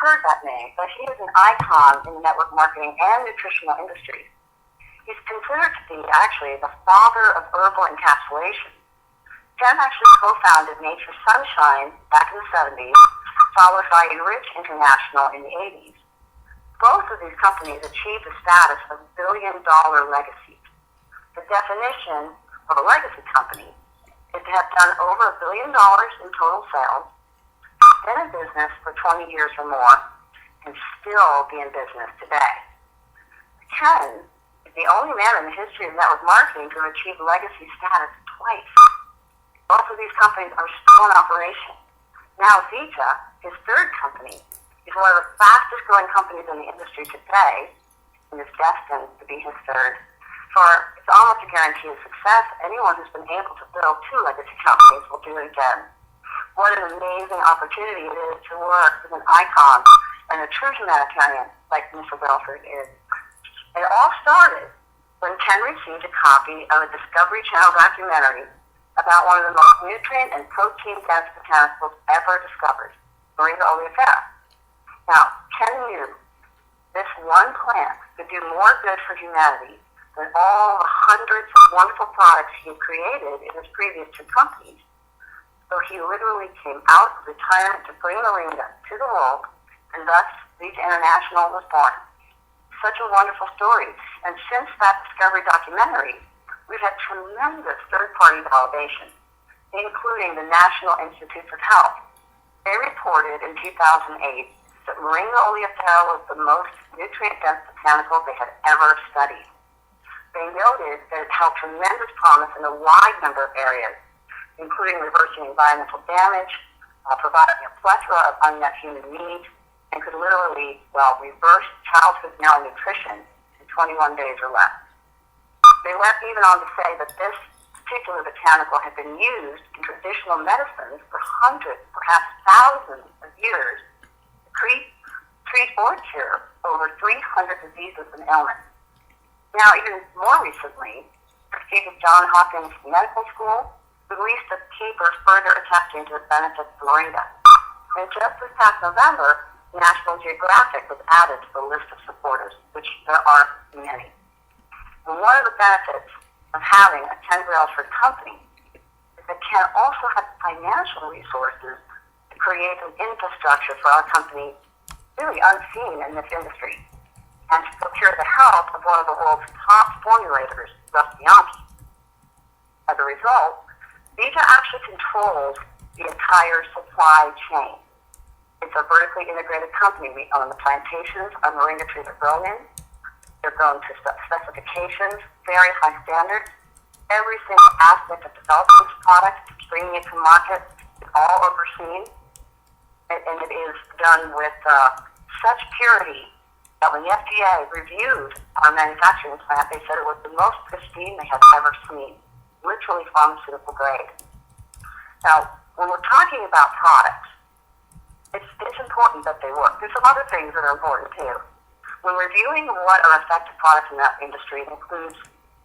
heard that name, but he is an icon in the network marketing and nutritional industry. He's considered to be actually the father of herbal encapsulation. Ken actually co-founded Nature's Sunshine back in the 70s, followed by Enrich International in the 80s. Both of these companies achieved the status of billion-dollar legacies. The definition of a legacy company is to have done over $1 billion in total sales, been in business for 20 years or more, and still be in business today. Ken is the only man in the history of network marketing to achieve legacy status twice. Both of these companies are still in operation. Now Zija, his third company, is one of the fastest growing companies in the industry today and is destined to be his third. For it's almost a guarantee of success. Anyone who's been able to build two legacy companies will do it again. What an amazing opportunity it is to work with an icon and a true humanitarian like Mr. Belford is. It all started when Ken received a copy of a Discovery Channel documentary about one of the most nutrient and protein-dense botanicals ever discovered, Moringa oleifera. Now, Ken knew this one plant could do more good for humanity than all the hundreds of wonderful products he had created in his previous two companies. So he literally came out of retirement to bring Moringa to the world, and thus Zija International was born. Such a wonderful story. And since that Discovery documentary, we've had tremendous third-party validation, including the National Institutes of Health. They reported in 2008 that Moringa oleifera was the most nutrient-dense botanical they had ever studied. They noted that it held tremendous promise in a wide number of areas, including reversing environmental damage, providing a plethora of unmet human needs, and could literally, reverse childhood malnutrition in 21 days or less. They went even on to say that this particular botanical had been used in traditional medicines for hundreds, perhaps thousands of years to treat or cure over 300 diseases and ailments. Now, even more recently, prestigious Johns Hopkins Medical School released a paper further attesting to the benefits of Moringa. And just this past November, National Geographic was added to the list of supporters, which there are many. And one of the benefits of having a Ken Brailsford company is that Ken also has financial resources to create an infrastructure for our company really unseen in this industry, and to procure the help of one of the world's top formulators, Rusty Yankee. As a result, Zija actually controls the entire supply chain. It's a vertically integrated company. We own the plantations our moringa trees are grown in. They're grown to specifications, very high standards. Every single aspect of developing this product, bringing it to market, is all overseen. And it is done with such purity that when the FDA reviewed our manufacturing plant, they said it was the most pristine they had ever seen, literally pharmaceutical grade. Now, when we're talking about products, it's important that they work. There's some other things that are important too. When reviewing what are effective products in that industry, it includes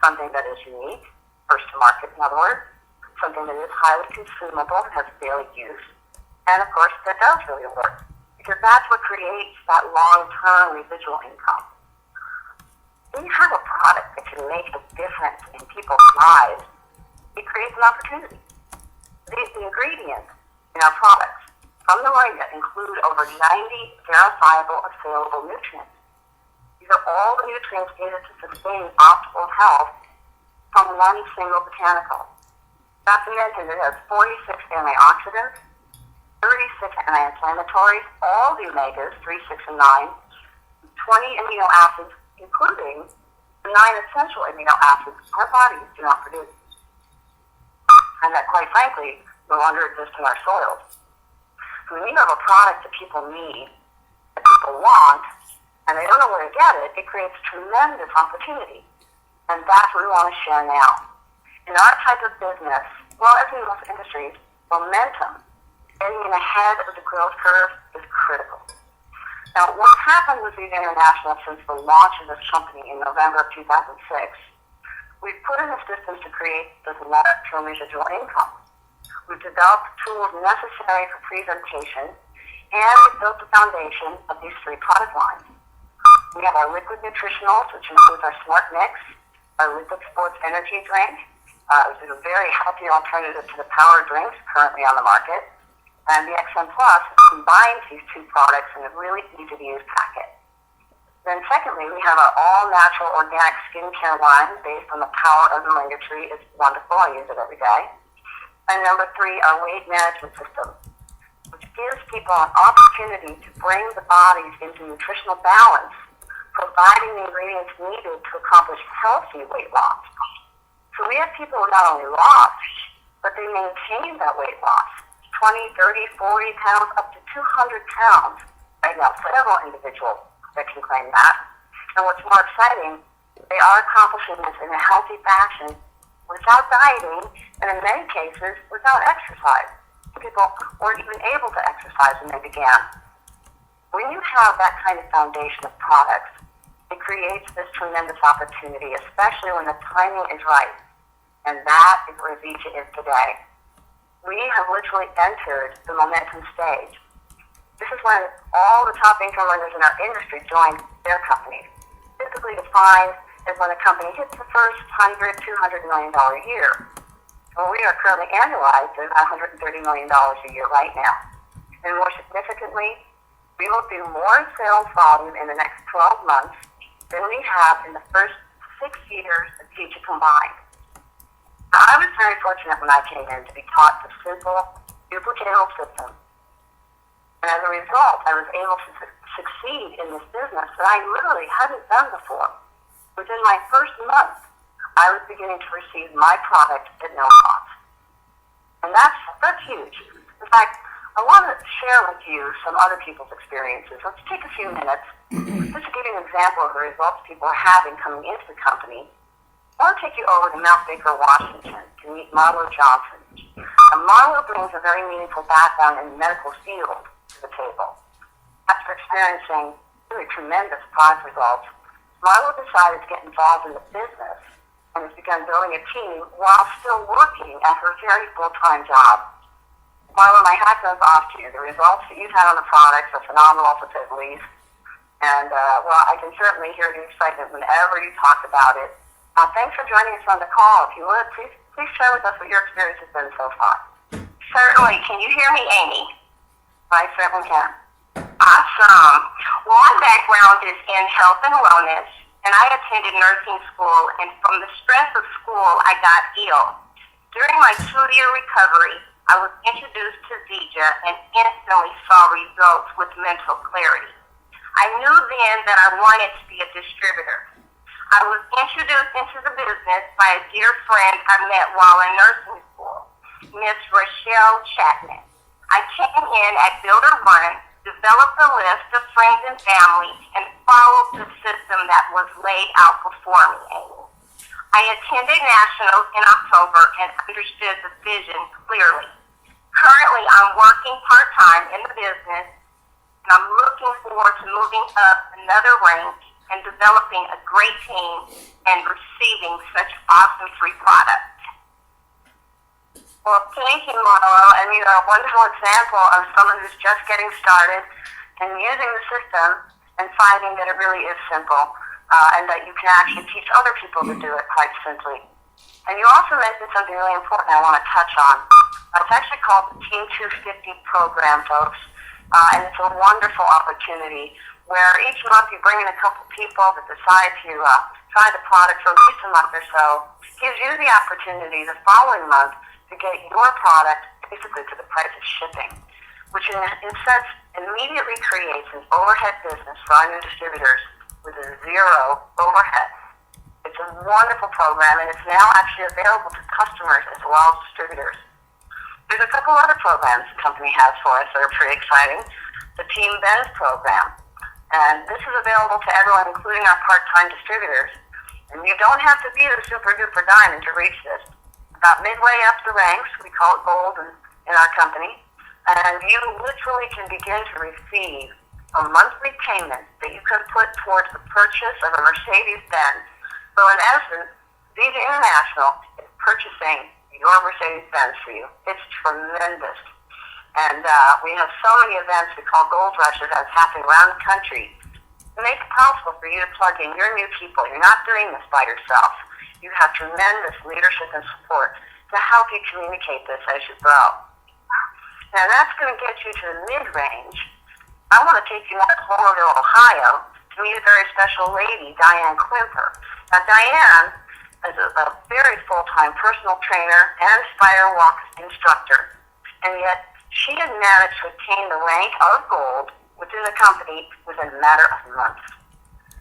something that is unique, first to market, in other words, something that is highly consumable, has daily use, and of course that does really work, because that's what creates that long-term residual income. When you have a product that can make a difference in people's lives, it creates an opportunity. The ingredients in our products from the moringa include over 90 verifiable assailable nutrients. These are all the nutrients needed to sustain optimal health from one single botanical. Not to mention it has 46 antioxidants, 36 anti-inflammatories, all the omegas, 3, 6, and 9, 20 amino acids, including the 9 essential amino acids our bodies do not produce, and that, quite frankly, no longer exist in our soils. So when you have a product that people need, that people want, and they don't know where to get it, it creates tremendous opportunity. And that's what we want to share now. In our type of business, well, as in most industries, momentum, getting ahead of the growth curve, is critical. Now, what's happened with Zija International since the launch of this company in November of 2006, we've put in the systems to create this long-term residual income. We've developed tools necessary for presentation And we built the foundation of these three product lines. We have our liquid nutritionals, which includes our Smart Mix, our liquid sports energy drink, which is a very healthy alternative to the power drinks currently on the market. And the XM Plus combines these two products in a really easy-to-use packet. Then secondly, we have our all-natural organic skincare line based on the power of the moringa tree. It's wonderful. I use it every day. And number three, our weight management system, which gives people an opportunity to bring the bodies into nutritional balance, providing the ingredients needed to accomplish healthy weight loss. So we have people who not only lost, but they maintain that weight loss, 20, 30, 40 pounds, up to 200 pounds. Right now, several individuals that can claim that. And what's more exciting, they are accomplishing this in a healthy fashion without dieting, and in many cases, without exercise. People weren't even able to exercise when they began. When you have that kind of foundation of products, it creates this tremendous opportunity, especially when the timing is right. And that is where Zija is today. We have literally entered the momentum stage. This is when all the top income earners in our industry join their companies, typically defined as when a company hits the first $100, $200 million a year. Well, we are currently annualized at $130 million a year right now. And more significantly, we will do more sales volume in the next 12 months than we have in the first 6 years of Zija combined. Now, I was very fortunate when I came in to be taught the simple, duplicatable system. And as a result, I was able to succeed in this business that I literally hadn't done before. Within my first month, I was beginning to receive my product at no cost. And that's huge. In fact, I want to share with you some other people's experiences. Let's take a few minutes just to give you an example of the results people are having coming into the company. I want to take you over to Mount Baker, Washington, to meet Marlo Johnson. And Marlo brings a very meaningful background in the medical field to the table. After experiencing really tremendous product results, Marlo decided to get involved in the business and has begun building a team while still working at her very full-time job. Marlo, my hat goes off to you. The results that you've had on the products are phenomenal, to say the least. And, well, I can certainly hear the excitement whenever you talk about it. Thanks for joining us on the call. If you would, please share with us what your experience has been so far. Certainly. Can you hear me, Amy? I certainly can. Awesome. Well, my background is in health and wellness, and I attended nursing school, and from the stress of school, I got ill. During my 2-year recovery, I was introduced to Zija and instantly saw results with mental clarity. I knew then that I wanted to be a distributor. I was introduced into the business by a dear friend I met while in nursing school, Miss Rochelle Chapman. I came in at Builder One, developed a list of friends and family, and followed the system that was laid out before me, Amy. I attended Nationals in October and understood the vision clearly. Currently, I'm working part-time in the business, and I'm looking forward to moving up another rank and developing a great team and receiving such awesome free products. Well, thank you, Marlo. And you're a wonderful example of someone who's just getting started and using the system and finding that it really is simple and that you can actually teach other people to do it quite simply. And you also mentioned something really important I want to touch on. It's actually called the Team 250 program, folks. And it's a wonderful opportunity where each month you bring in a couple people that decide to try the product for at least a month or so. Gives you the opportunity the following month to get your product basically to the price of shipping, which in a sense immediately creates an overhead business for our new distributors with a zero overhead. It's a wonderful program, and it's now actually available to customers as well as distributors. There's a couple other programs the company has for us that are pretty exciting. The Team Benz program. And this is available to everyone, including our part-time distributors. And you don't have to be the super-duper diamond to reach this. About midway up the ranks, we call it gold in our company, and you literally can begin to receive a monthly payment that you can put towards the purchase of a Mercedes-Benz. So in essence, Zija International is purchasing your Mercedes-Benz for you. It's tremendous. And we have so many events we call Gold Rushes that's happening around the country to make it possible for you to plug in your new people. You're not doing this by yourself. You have tremendous leadership and support to help you communicate this as you grow. Now that's going to get you to the mid-range. I want to take you now to Homerville, Ohio, to meet a very special lady, Diane Quimper. Now Diane is a very full-time personal trainer and Firewalk instructor, and yet she had managed to attain the rank of gold within the company within a matter of months.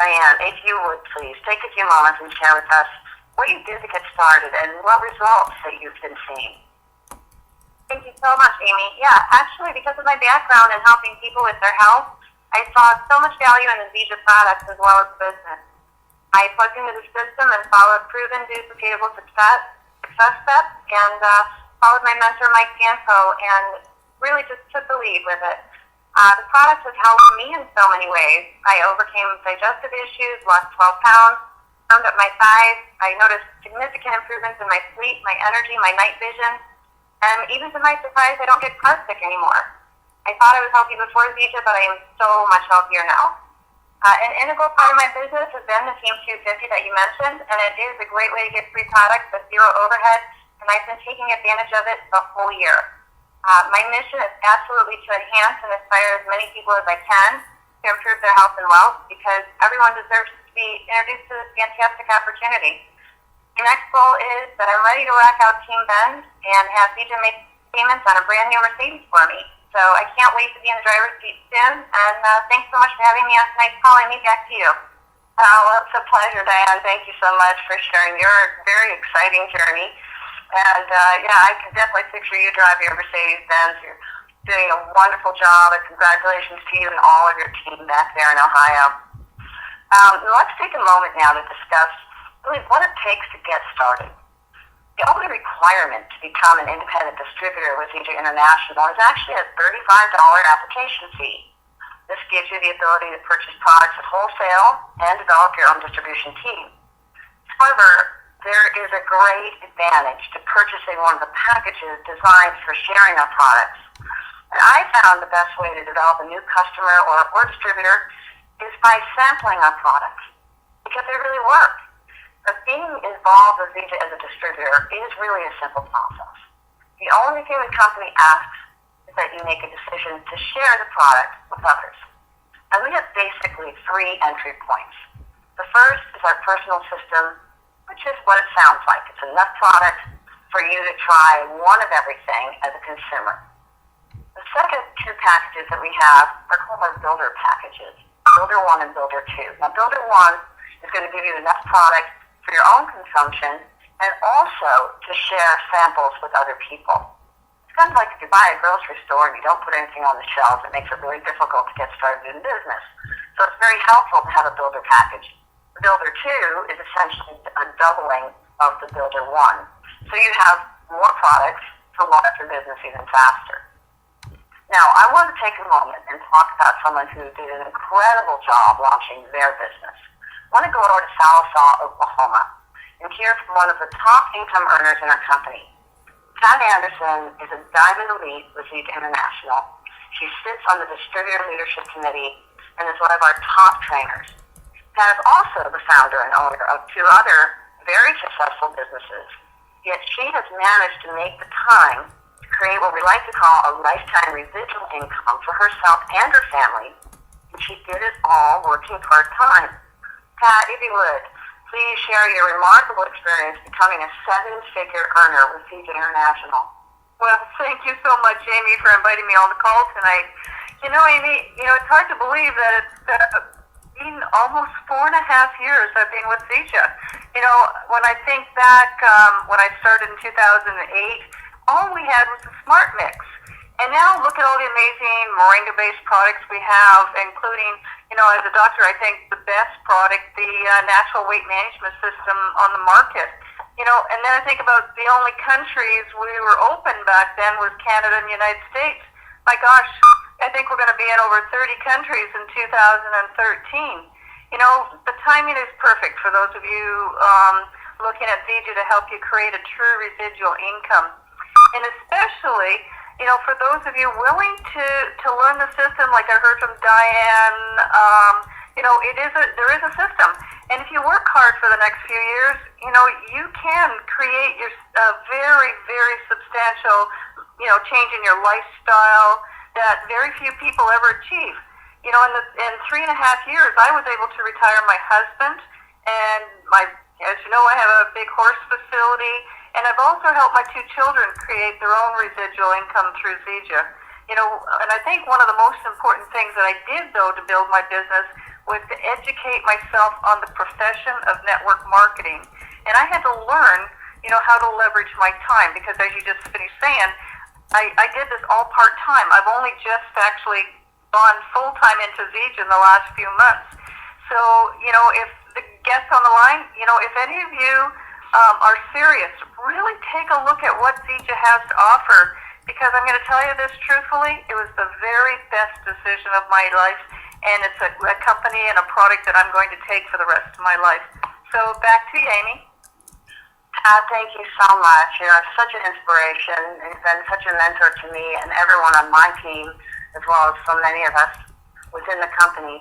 Diane, if you would please take a few moments and share with us what you did to get started and what results that you've been seeing. Thank you so much, Amy. Yeah, actually, because of my background in helping people with their health, I saw so much value in the Zija products as well as business. I plugged into the system and followed proven, duplicatable success steps and followed my mentor, Mike Danko, and really just took the lead with it. The products have helped me in so many ways. I overcame digestive issues, lost 12 pounds, firmed up my thighs. I noticed significant improvements in my sleep, my energy, my night vision, and even to my surprise, I don't get car sick anymore. I thought I was healthy before Zija, but I am so much healthier now. An integral part of my business has been the Team 250 that you mentioned, and it is a great way to get free products with zero overhead, and I've been taking advantage of it the whole year. My mission is absolutely to enhance and inspire as many people as I can to improve their health and wealth, because everyone deserves to be introduced to this fantastic opportunity. The next goal is that I'm ready to rock out Team Bend and have Zija make payments on a brand new Mercedes for me. So I can't wait to be in the driver's seat soon, and thanks so much for having me on tonight's call. Amy, back to you. Oh, well, it's a pleasure, Diane. Thank you so much for sharing your very exciting journey. And yeah, I can definitely picture you driving your Mercedes-Benz. You're doing a wonderful job, and congratulations to you and all of your team back there in Ohio. Let's take a moment now to discuss really what it takes to get started. The only requirement to become an independent distributor with Zija International is actually a $35 application fee. This gives you the ability to purchase products at wholesale and develop your own distribution team. However, there is a great advantage to purchasing one of the packages designed for sharing our products. And I found the best way to develop a new customer or distributor is by sampling our products, because they really work. But being involved with Zija as a distributor is really a simple process. The only thing the company asks is that you make a decision to share the product with others. And we have basically 3 entry points. The first is our personal system, which is what it sounds like. It's enough product for you to try one of everything as a consumer. The second 2 packages that we have are called our builder packages, Builder 1 and Builder 2. Now, Builder 1 is going to give you enough product for your own consumption and also to share samples with other people. It's kind of like if you buy a grocery store and you don't put anything on the shelves, it makes it really difficult to get started in business. So it's very helpful to have a builder package. The Builder 2 is essentially a doubling of the Builder 1. So you have more products to launch your business even faster. Now, I want to take a moment and talk about someone who did an incredible job launching their business. I want to go over to Sallisaw, Oklahoma, and hear from one of the top income earners in our company. Pat Anderson is a Diamond Elite with Zija International. She sits on the Distributor Leadership Committee and is one of our top trainers. Pat is also the founder and owner of 2 other very successful businesses, yet she has managed to make the time to create what we like to call a lifetime residual income for herself and her family, and she did it all working part-time. Pat, if you would, please share your remarkable experience becoming a 7-figure earner with Zija International. Well, thank you so much, Amy, for inviting me on the call tonight. You know, Amy, it's hard to believe that it's been almost 4.5 years I've been with Zija. When I think back, when I started in 2008, all we had was a Smart Mix. And now look at all the amazing moringa-based products we have, including, as a doctor, I think the best product, the natural weight management system on the market. And then I think about the only countries we were open back then was Canada and the United States. My gosh, I think we're going to be in over 30 countries in 2013. The timing is perfect for those of you looking at Zija to help you create a true residual income. And especially for those of you willing to learn the system, like I heard from Diane, there is a system. And if you work hard for the next few years, you can create a very, very substantial, change in your lifestyle that very few people ever achieve. In 3.5 years, I was able to retire my husband, and as you know, I have a big horse facility, and I've also helped my 2 children create their own residual income through Zija. And I think one of the most important things that I did, though, to build my business was to educate myself on the profession of network marketing. And I had to learn, how to leverage my time, because as you just finished saying, I did this all part-time. I've only just actually gone full-time into Zija in the last few months. So, if the guests on the line, if any of you are serious, really take a look at what Zija has to offer, because I'm going to tell you this truthfully, it was the very best decision of my life, and it's a company and a product that I'm going to take for the rest of my life. So back to you, Amy. Thank you so much. You're such an inspiration. You've been such a mentor to me and everyone on my team, as well as so many of us within the company,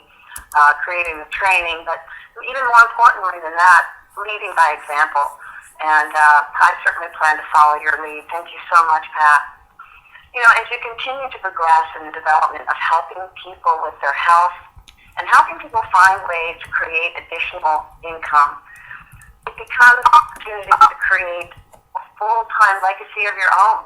creating the training, but even more importantly than that, leading by example. And I certainly plan to follow your lead. Thank you so much, Pat. As you continue to progress in the development of helping people with their health and helping people find ways to create additional income, it becomes an opportunity to create a full-time legacy of your own.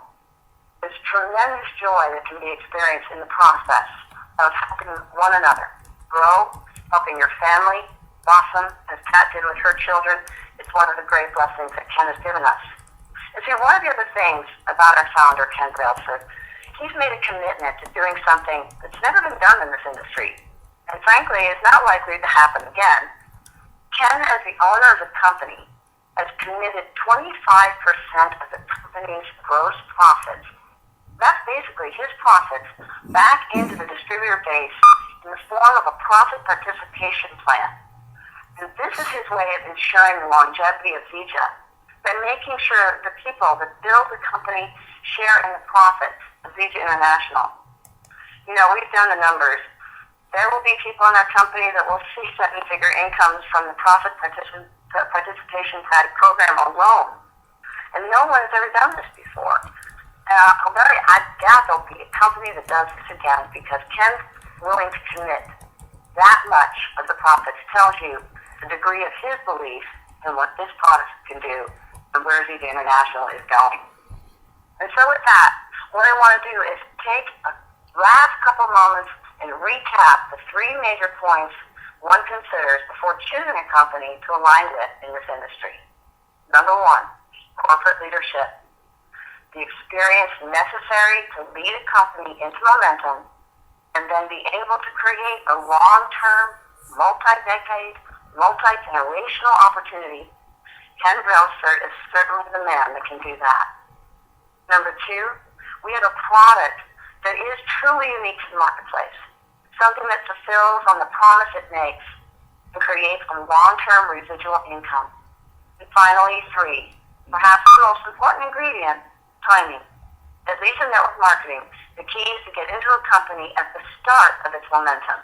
There's tremendous joy that can be experienced in the process of helping one another grow, helping your family blossom, as Pat did with her children. It's one of the great blessings that Ken has given us. And see, one of the other things about our founder, Ken Brailsford, he's made a commitment to doing something that's never been done in this industry, and frankly, is not likely to happen again. Ken, as the owner of the company, has committed 25% of the company's gross profits, that's basically his profits, back into the distributor base in the form of a profit participation plan. And this is his way of ensuring the longevity of Zija, by making sure the people that build the company share in the profits of Zija International. We've done the numbers. There will be people in our company that will see 7-figure incomes from the profit participation program alone. And no one has ever done this before. I doubt there'll be a company that does this again, because Ken's willing to commit that much of the profits tells you the degree of his belief in what this product can do and where Zija International is going. And so with that, what I want to do is take a last couple moments and recap the 3 major points one considers before choosing a company to align with in this industry. Number 1, corporate leadership. The experience necessary to lead a company into momentum and then be able to create a long-term, multi-decade, multi-generational opportunity. Ken Brailsford is certainly the man that can do that. Number 2, we have a product that is truly unique to the marketplace, something that fulfills on the promise it makes and creates a long-term residual income. And finally, 3, perhaps the most important ingredient, timing. At least in network marketing, the key is to get into a company at the start of its momentum.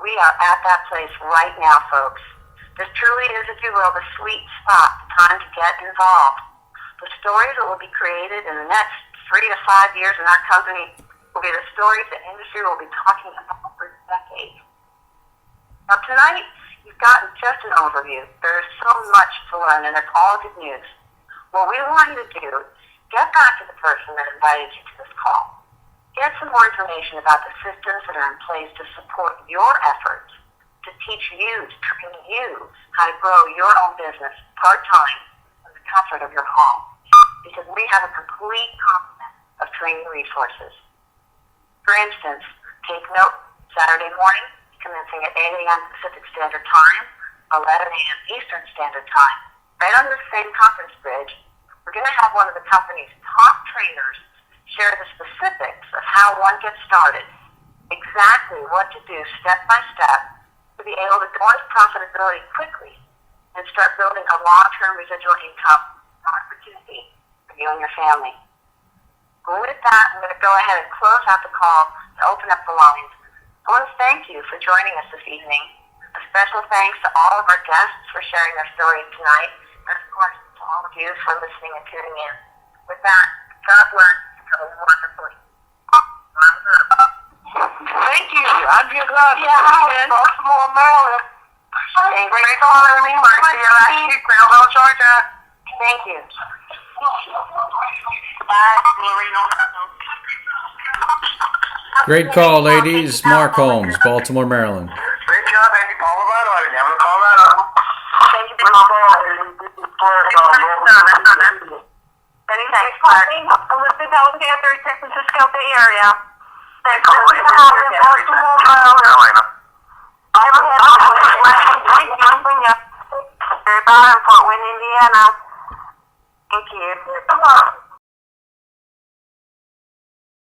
We are at that place right now, folks. This truly is, if you will, the sweet spot, the time to get involved. The stories that will be created in the next 3 to 5 years in our company will be the stories the industry will be talking about for decades. Now tonight, you've gotten just an overview. There is so much to learn, and it's all good news. What we want you to do is get back to the person that invited you to this call. Get some more information about the systems that are in place to support your efforts, to teach you, to train you how to grow your own business part-time in the comfort of your home. Because we have a complete complement of training resources. For instance, take note, Saturday morning, commencing at 8 a.m. Pacific Standard Time, 11 a.m. Eastern Standard Time, right on this same conference bridge, we're going to have one of the company's top trainers share the specifics of how one gets started, exactly what to do step by step to be able to go into profitability quickly and start building a long-term residual income opportunity for you and your family. But with that, I'm going to go ahead and close out the call and open up the lines. I want to thank you for joining us this evening. A special thanks to all of our guests for sharing their stories tonight, and of course to all of you for listening and tuning in. With that, God bless. Have a wonderful evening. Thank you. I'm your glad. Yeah, Baltimore, Maryland. And great calling me, Marcia. Groundhog, Georgia. Thank you. Bye, Marino. Great call, ladies. Mark Holmes, Baltimore, Maryland. Great job, Andy. Colorado. I'm going to Colorado. Thank you for Elizabeth Alexander, San Francisco Bay Area. Thanks for having Baltimore, Maryland. I have West Virginia. Fort Wayne, Indiana. Thank you.